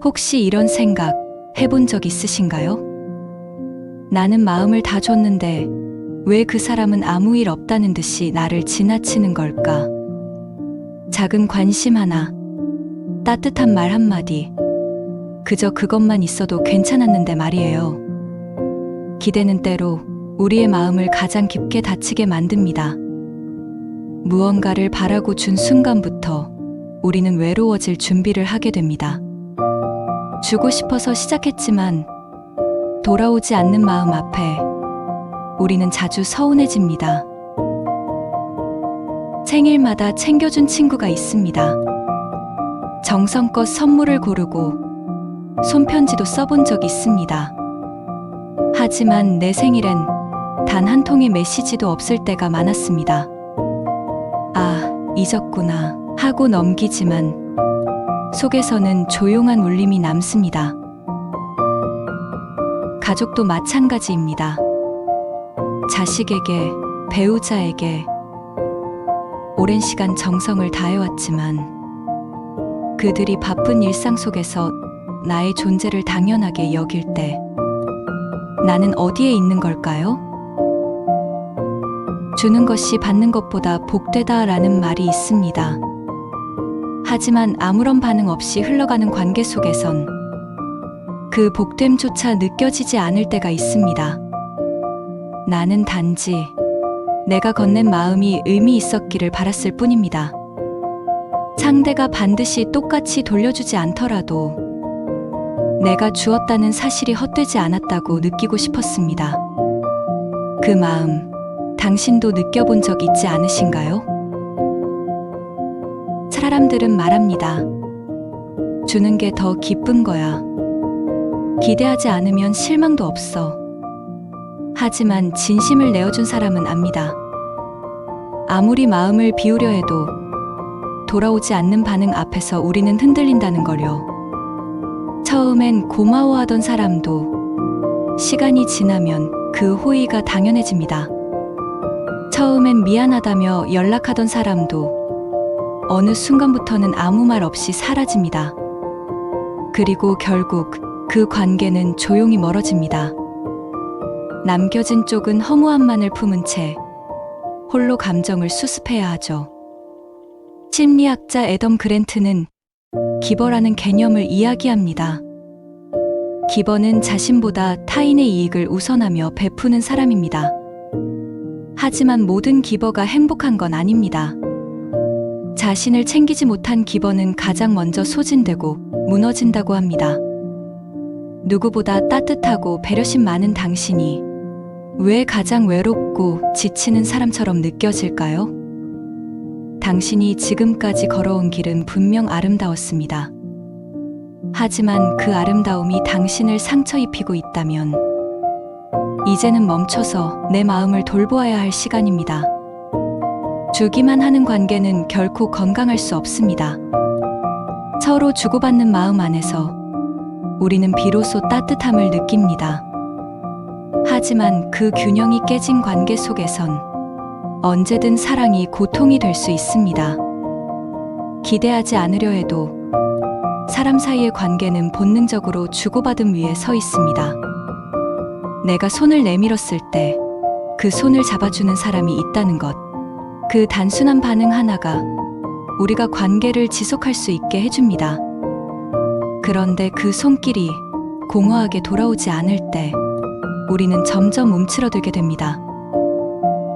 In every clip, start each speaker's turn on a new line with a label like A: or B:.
A: 혹시 이런 생각 해본 적 있으신가요? 나는 마음을 다 줬는데 왜 그 사람은 아무 일 없다는 듯이 나를 지나치는 걸까? 작은 관심 하나, 따뜻한 말 한마디, 그저 그것만 있어도 괜찮았는데 말이에요. 기대는 때로 우리의 마음을 가장 깊게 다치게 만듭니다. 무언가를 바라고 준 순간부터 우리는 외로워질 준비를 하게 됩니다. 주고 싶어서 시작했지만 돌아오지 않는 마음 앞에 우리는 자주 서운해집니다. 생일마다 챙겨준 친구가 있습니다. 정성껏 선물을 고르고 손편지도 써본 적 있습니다. 하지만 내 생일엔 단 한 통의 메시지도 없을 때가 많았습니다. 아, 잊었구나 하고 넘기지만 속에서는 조용한 울림이 남습니다. 가족도 마찬가지입니다. 자식에게, 배우자에게 오랜 시간 정성을 다해왔지만 그들이 바쁜 일상 속에서 나의 존재를 당연하게 여길 때 나는 어디에 있는 걸까요? 주는 것이 받는 것보다 복되다라는 말이 있습니다. 하지만 아무런 반응 없이 흘러가는 관계 속에선 그 복됨조차 느껴지지 않을 때가 있습니다. 나는 단지 내가 건넨 마음이 의미 있었기를 바랐을 뿐입니다. 상대가 반드시 똑같이 돌려주지 않더라도 내가 주었다는 사실이 헛되지 않았다고 느끼고 싶었습니다. 그 마음, 당신도 느껴본 적 있지 않으신가요? 사람들은 말합니다. 주는 게 더 기쁜 거야. 기대하지 않으면 실망도 없어. 하지만 진심을 내어준 사람은 압니다. 아무리 마음을 비우려 해도 돌아오지 않는 반응 앞에서 우리는 흔들린다는 걸요. 처음엔 고마워하던 사람도 시간이 지나면 그 호의가 당연해집니다. 처음엔 미안하다며 연락하던 사람도 어느 순간부터는 아무 말 없이 사라집니다. 그리고 결국 그 관계는 조용히 멀어집니다. 남겨진 쪽은 허무함만을 품은 채 홀로 감정을 수습해야 하죠. 심리학자 애덤 그랜트는 기버라는 개념을 이야기합니다. 기버는 자신보다 타인의 이익을 우선하며 베푸는 사람입니다. 하지만 모든 기버가 행복한 건 아닙니다. 자신을 챙기지 못한 기버는 가장 먼저 소진되고 무너진다고 합니다. 누구보다 따뜻하고 배려심 많은 당신이 왜 가장 외롭고 지치는 사람처럼 느껴질까요? 당신이 지금까지 걸어온 길은 분명 아름다웠습니다. 하지만 그 아름다움이 당신을 상처 입히고 있다면 이제는 멈춰서 내 마음을 돌보아야 할 시간입니다. 주기만 하는 관계는 결코 건강할 수 없습니다. 서로 주고받는 마음 안에서 우리는 비로소 따뜻함을 느낍니다. 하지만 그 균형이 깨진 관계 속에선 언제든 사랑이 고통이 될 수 있습니다. 기대하지 않으려 해도 사람 사이의 관계는 본능적으로 주고받음 위에 서 있습니다. 내가 손을 내밀었을 때 그 손을 잡아주는 사람이 있다는 것. 그 단순한 반응 하나가 우리가 관계를 지속할 수 있게 해줍니다. 그런데 그 손길이 공허하게 돌아오지 않을 때 우리는 점점 움츠러들게 됩니다.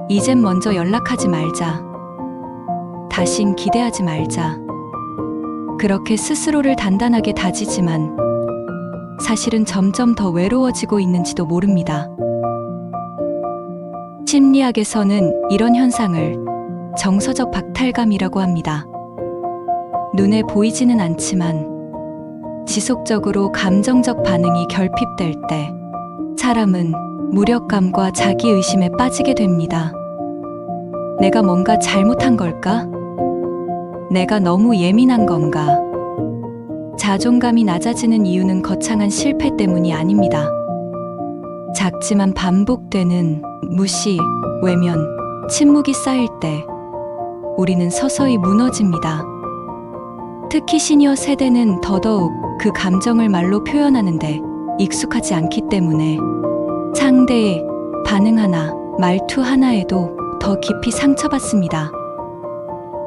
A: 이젠 먼저 연락하지 말자. 다신 기대하지 말자. 그렇게 스스로를 단단하게 다지지만 사실은 점점 더 외로워지고 있는지도 모릅니다. 심리학에서는 이런 현상을 정서적 박탈감이라고 합니다. 눈에 보이지는 않지만 지속적으로 감정적 반응이 결핍될 때 사람은 무력감과 자기의심에 빠지게 됩니다. 내가 뭔가 잘못한 걸까? 내가 너무 예민한 건가? 자존감이 낮아지는 이유는 거창한 실패 때문이 아닙니다. 작지만 반복되는 무시, 외면, 침묵이 쌓일 때 우리는 서서히 무너집니다. 특히 시니어 세대는 더더욱 그 감정을 말로 표현하는데 익숙하지 않기 때문에 상대의 반응 하나, 말투 하나에도 더 깊이 상처받습니다.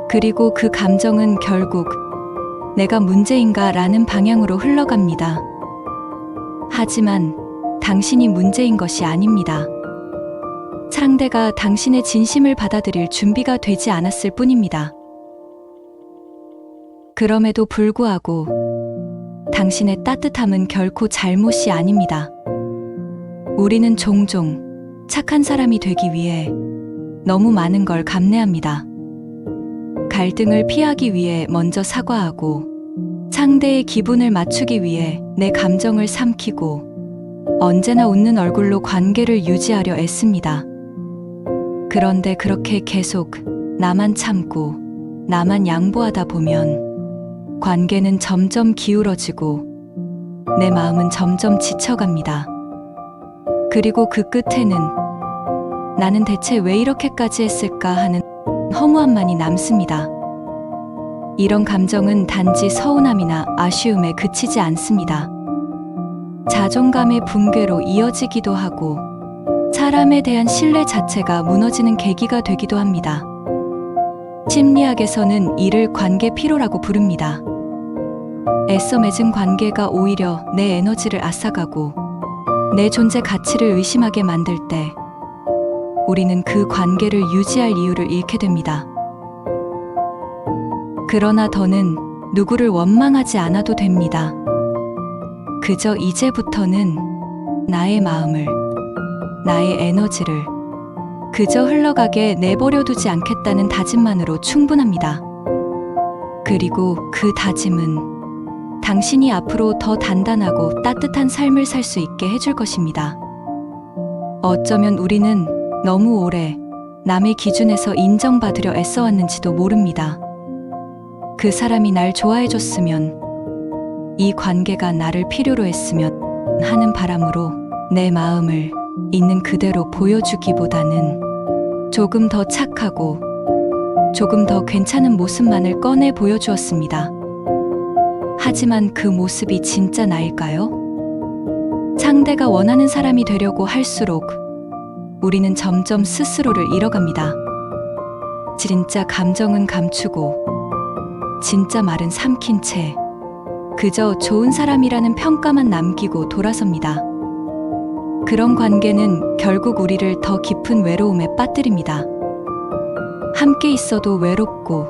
A: 그리고 그 감정은 결국 내가 문제인가 라는 방향으로 흘러갑니다. 하지만 당신이 문제인 것이 아닙니다. 상대가 당신의 진심을 받아들일 준비가 되지 않았을 뿐입니다. 그럼에도 불구하고 당신의 따뜻함은 결코 잘못이 아닙니다. 우리는 종종 착한 사람이 되기 위해 너무 많은 걸 감내합니다. 갈등을 피하기 위해 먼저 사과하고 상대의 기분을 맞추기 위해 내 감정을 삼키고 언제나 웃는 얼굴로 관계를 유지하려 애씁니다. 그런데 그렇게 계속 나만 참고 나만 양보하다 보면 관계는 점점 기울어지고 내 마음은 점점 지쳐갑니다. 그리고 그 끝에는 나는 대체 왜 이렇게까지 했을까 하는 허무함만이 남습니다. 이런 감정은 단지 서운함이나 아쉬움에 그치지 않습니다. 자존감의 붕괴로 이어지기도 하고 사람에 대한 신뢰 자체가 무너지는 계기가 되기도 합니다. 심리학에서는 이를 관계 피로라고 부릅니다. 애써 맺은 관계가 오히려 내 에너지를 앗아가고 내 존재 가치를 의심하게 만들 때 우리는 그 관계를 유지할 이유를 잃게 됩니다. 그러나 더는 누구를 원망하지 않아도 됩니다. 그저 이제부터는 나의 마음을, 나의 에너지를 그저 흘러가게 내버려 두지 않겠다는 다짐만으로 충분합니다. 그리고 그 다짐은 당신이 앞으로 더 단단하고 따뜻한 삶을 살 수 있게 해줄 것입니다. 어쩌면 우리는 너무 오래 남의 기준에서 인정받으려 애써왔는지도 모릅니다. 그 사람이 날 좋아해줬으면, 이 관계가 나를 필요로 했으면 하는 바람으로 내 마음을 있는 그대로 보여주기보다는 조금 더 착하고 조금 더 괜찮은 모습만을 꺼내 보여주었습니다. 하지만 그 모습이 진짜 나일까요? 상대가 원하는 사람이 되려고 할수록 우리는 점점 스스로를 잃어갑니다. 진짜 감정은 감추고 진짜 말은 삼킨 채 그저 좋은 사람이라는 평가만 남기고 돌아섭니다. 그런 관계는 결국 우리를 더 깊은 외로움에 빠뜨립니다. 함께 있어도 외롭고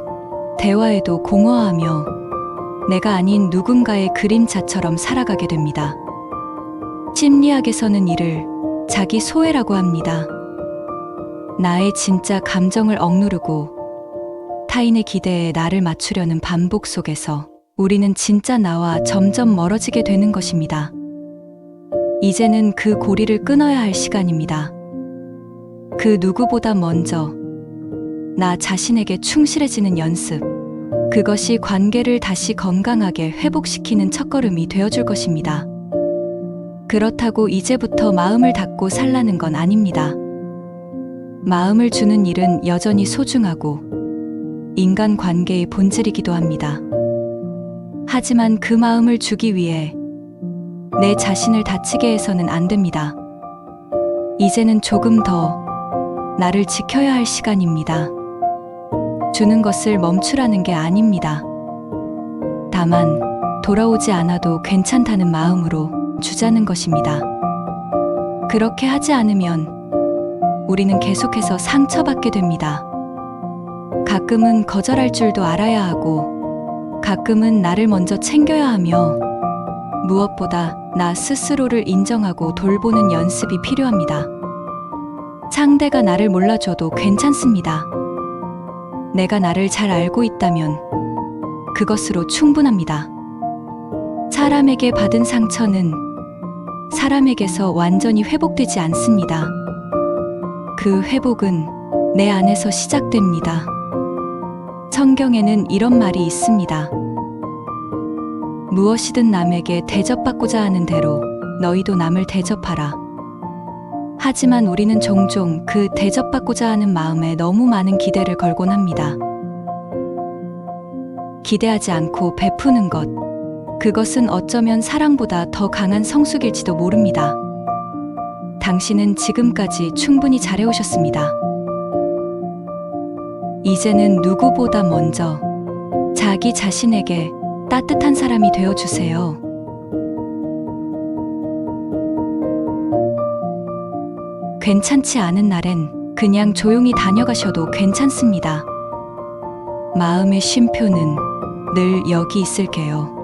A: 대화에도 공허하며 내가 아닌 누군가의 그림자처럼 살아가게 됩니다. 심리학에서는 이를 자기 소외라고 합니다. 나의 진짜 감정을 억누르고 타인의 기대에 나를 맞추려는 반복 속에서 우리는 진짜 나와 점점 멀어지게 되는 것입니다. 이제는 그 고리를 끊어야 할 시간입니다. 그 누구보다 먼저 나 자신에게 충실해지는 연습, 그것이 관계를 다시 건강하게 회복시키는 첫걸음이 되어줄 것입니다. 그렇다고 이제부터 마음을 닫고 살라는 건 아닙니다. 마음을 주는 일은 여전히 소중하고 인간 관계의 본질이기도 합니다. 하지만 그 마음을 주기 위해 내 자신을 다치게 해서는 안 됩니다. 이제는 조금 더 나를 지켜야 할 시간입니다. 주는 것을 멈추라는 게 아닙니다. 다만 돌아오지 않아도 괜찮다는 마음으로 주자는 것입니다. 그렇게 하지 않으면 우리는 계속해서 상처받게 됩니다. 가끔은 거절할 줄도 알아야 하고 가끔은 나를 먼저 챙겨야 하며 무엇보다 나 스스로를 인정하고 돌보는 연습이 필요합니다. 상대가 나를 몰라줘도 괜찮습니다. 내가 나를 잘 알고 있다면 그것으로 충분합니다. 사람에게 받은 상처는 사람에게서 완전히 회복되지 않습니다. 그 회복은 내 안에서 시작됩니다. 성경에는 이런 말이 있습니다. 무엇이든 남에게 대접받고자 하는 대로 너희도 남을 대접하라. 하지만 우리는 종종 그 대접받고자 하는 마음에 너무 많은 기대를 걸곤 합니다. 기대하지 않고 베푸는 것. 그것은 어쩌면 사랑보다 더 강한 성숙일지도 모릅니다. 당신은 지금까지 충분히 잘해오셨습니다. 이제는 누구보다 먼저 자기 자신에게 따뜻한 사람이 되어주세요. 괜찮지 않은 날엔 그냥 조용히 다녀가셔도 괜찮습니다. 마음의 쉼표는 늘 여기 있을게요.